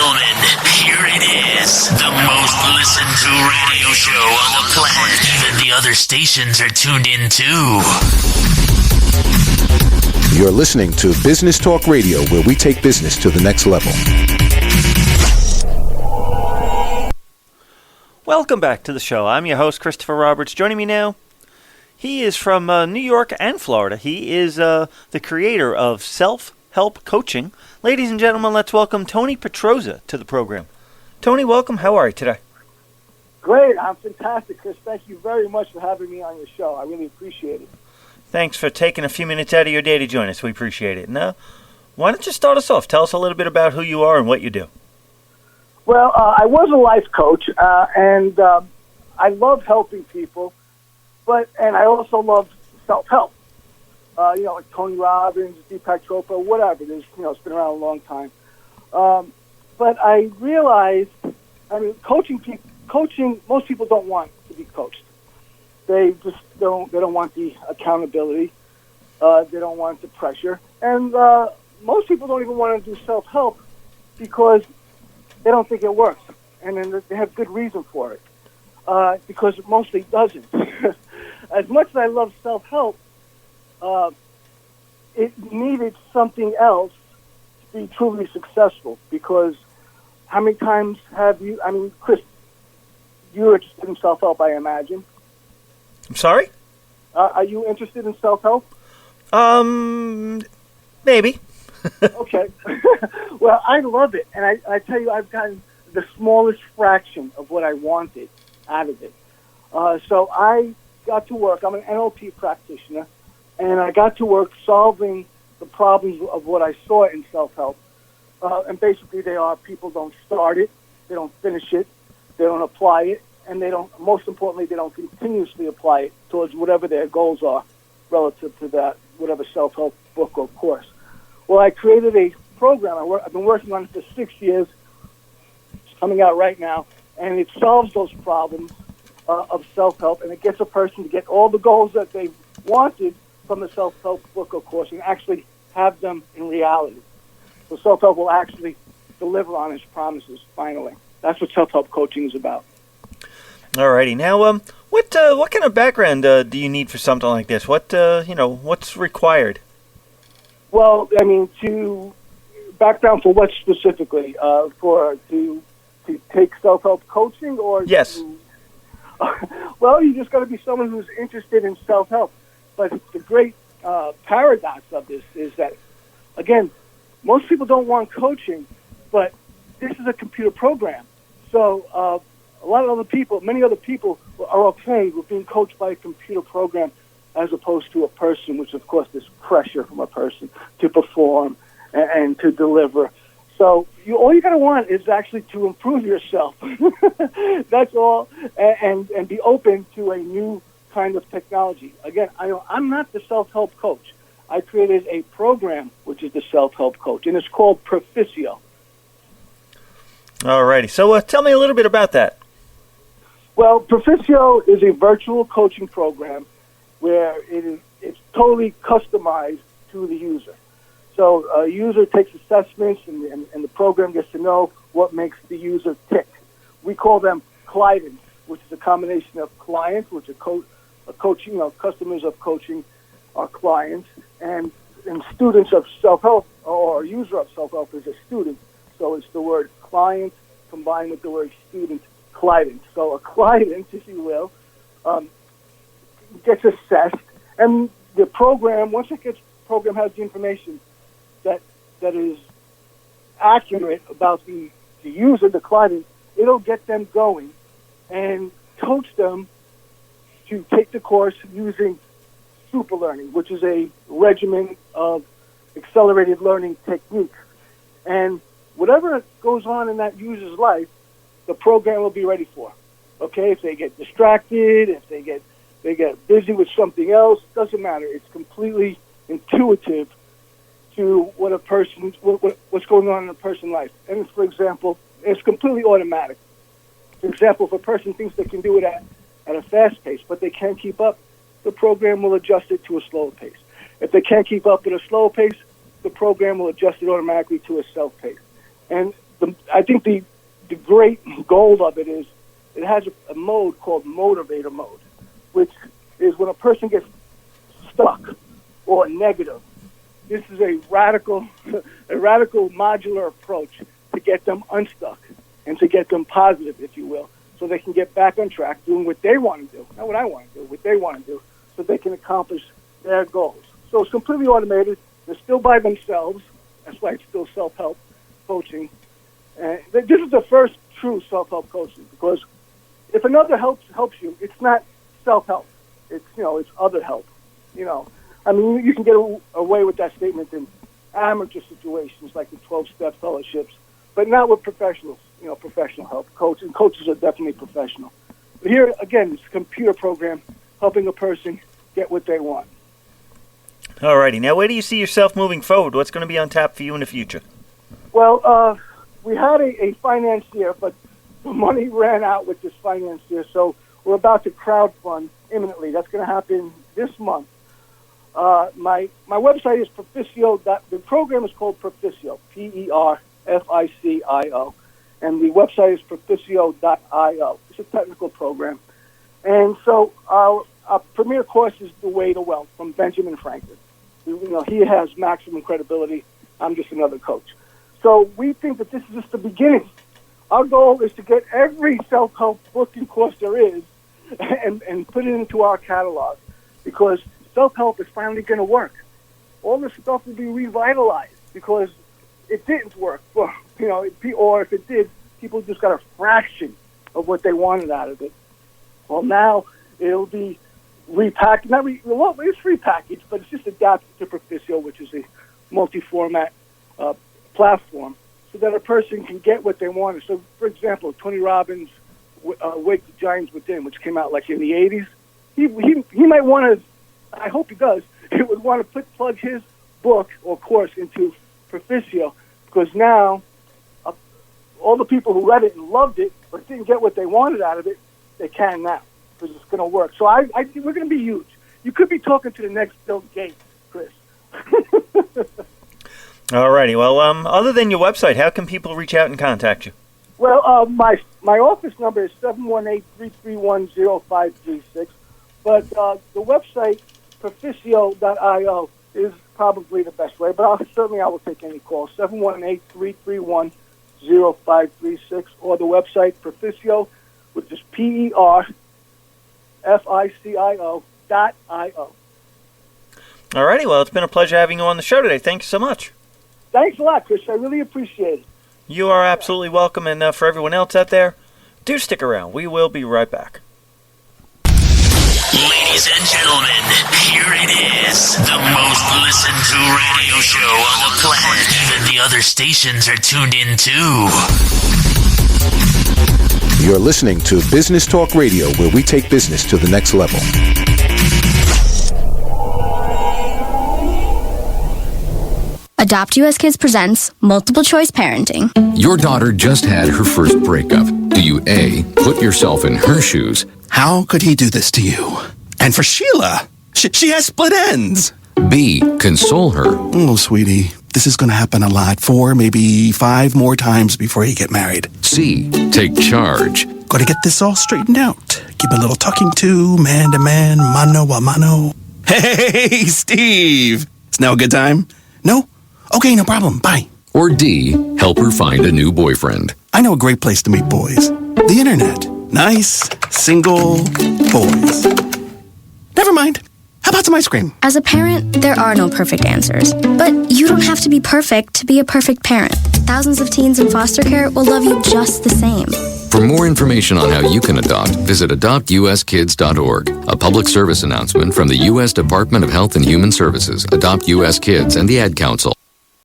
gentlemen, here it is. The most listened to radio show on the planet. Even the other stations are tuned in too. You're listening to Business Talk Radio, where we take business to the next level. Welcome back to the show. I'm your host, Christopher Roberts. Joining me now, he is from New York and Florida. He is the creator of Self-Help Coaching. Ladies and gentlemen, let's welcome Tony Petroza to the program. Tony, welcome. How are you today? Great. I'm fantastic, Chris. Thank you very much for having me on your show. I really appreciate it. Thanks for taking a few minutes out of your day to join us. We appreciate it. Now, why don't you start us off? Tell us a little bit about who you are and what you do. Well, I was a life coach, and I love helping people, and I also love self-help. Like Tony Robbins, Deepak Chopra, whatever. It's been around a long time. But I realized, coaching, most people don't want to be coached. They just don't want the accountability. They don't want the pressure. And most people don't even want to do self-help because they don't think it works. And then they have good reason for it. Because it mostly doesn't. As much as I love self-help, it needed something else to be truly successful. Because how many times have you, Chris, you're interested in self-help, I imagine. I'm sorry? Are you interested in self-help? Maybe. Okay. Well, I love it. And I tell you, I've gotten the smallest fraction of what I wanted out of it. So I got to work. I'm an NLP practitioner. And I got to work solving the problems of what I saw in self-help. And basically they are people don't start it, they don't finish it, they don't apply it, and most importantly, they don't continuously apply it towards whatever their goals are relative to that, whatever self-help book or course. Well, I created a program. I've been working on it for 6 years. It's coming out right now, and it solves those problems of self-help, and it gets a person to get all the goals that they wanted from the self-help book or course and actually have them in reality. So self-help will actually deliver on its promises, finally. That's what self-help coaching is about. Alrighty. Now, what kind of background do you need for something like this? What's required? Well, to background for what specifically? To take self-help coaching or? Yes. Well, you just got to be someone who's interested in self-help. But the great paradox of this is that, again, most people don't want coaching, but this is a computer program. So many other people are okay with being coached by a computer program as opposed to a person, which, of course, there's pressure from a person to perform and to deliver. So all you got to want is actually to improve yourself. That's all, and be open to a new kind of technology. Again, I'm not the self-help coach. I created a program which is the self-help coach, and it's called Proficio. Alrighty. So tell me a little bit about that. Well, Proficio is a virtual coaching program where it's totally customized to the user. So a user takes assessments, and the program gets to know what makes the user tick. We call them clients, which is a combination of clients, which are coaching, customers of coaching are clients, and students of self-help, or a user of self-help is a student. So it's the word client combined with the word student, client. So a client, if you will, gets assessed, and the program, once the program has the information that is accurate about the user, the client, it'll get them going and coach them to take the course using super learning, which is a regimen of accelerated learning techniques. And whatever goes on in that user's life, the program will be ready for. Okay, if they get distracted, if they get busy with something else, doesn't matter. It's completely intuitive to what's going on in a person's life. And for example, it's completely automatic. For example, if a person thinks they can do it at a fast pace, but they can't keep up, the program will adjust it to a slower pace. If they can't keep up at a slow pace, the program will adjust it automatically to a self-pace. And I think the great goal of it is it has a mode called motivator mode, which is when a person gets stuck or negative. This is a radical modular approach to get them unstuck and to get them positive, if you will, so they can get back on track doing what they want to do, not what I want to do, what they want to do, so they can accomplish their goals. So it's completely automated. They're still by themselves. That's why it's still self-help coaching. And this is the first true self-help coaching, because if another helps you, it's not self-help. It's it's other help. I mean, you can get away with that statement in amateur situations like the 12-step fellowships, but not with professionals. Professional help. Coaches are definitely professional. But here again, it's a computer program helping a person get what they want. Alrighty, now where do you see yourself moving forward? What's going to be on tap for you in the future? Well, we had a financier, but the money ran out with this financier, so we're about to crowdfund imminently. That's going to happen this month. My website is Proficio. The program is called Proficio, Perficio, and the website is Proficio.io. It's a technical program. And so our premier course is The Way to Wealth from Benjamin Franklin. He has maximum credibility. I'm just another coach. So we think that this is just the beginning. Our goal is to get every self-help book and course there is and put it into our catalog, because self-help is finally going to work. All this stuff will be revitalized because it didn't work. Or if it did, people just got a fraction of what they wanted out of it. Well, now it'll be repackaged. It's repackaged, but it's just adapted to Proficio, which is a multi-format platform, so that a person can get what they wanted. So, for example, Tony Robbins' Wake the Giants Within, which came out like in the 80s, he might want to, I hope he does, he would want to plug his book or course into Proficio, because now all the people who read it and loved it but didn't get what they wanted out of it, they can now, because it's going to work. So I think we're going to be huge. You could be talking to the next Bill Gates, Chris. Alrighty, well, other than your website, how can people reach out and contact you? Well, my office number is 718-331-0536, but the website, Proficio.io, is probably the best way, but I will take any call, 718-331-0536, or the website, Proficio, which is Perficio.io. Alrighty, well, it's been a pleasure having you on the show today. Thanks so much. Thanks a lot, Chris. I really appreciate it. You are absolutely welcome, and for everyone else out there, do stick around. We will be right back. Ladies and gentlemen, here it is, the most listened to radio show on the planet. Even the other stations are tuned in too. You're listening to Business Talk Radio, where we take business to the next level. Adopt US Kids presents Multiple Choice Parenting. Your daughter just had her first breakup. Do you A, put yourself in her shoes? How could he do this to you? And for Sheila, she has split ends. B, console her? Oh, sweetie, this is going to happen a lot. 4, maybe 5 more times before you get married. C, take charge? Got to get this all straightened out. Keep a little talking to, man to man, mano a mano. Hey, Steve! It's now a good time? No? Okay, no problem. Bye. Or D, help her find a new boyfriend? I know a great place to meet boys. The internet. Nice, single boys. Never mind. How about some ice cream? As a parent, there are no perfect answers. But you don't have to be perfect to be a perfect parent. Thousands of teens in foster care will love you just the same. For more information on how you can adopt, visit adoptuskids.org. A public service announcement from the U.S. Department of Health and Human Services, Adopt U.S. Kids, and the Ad Council.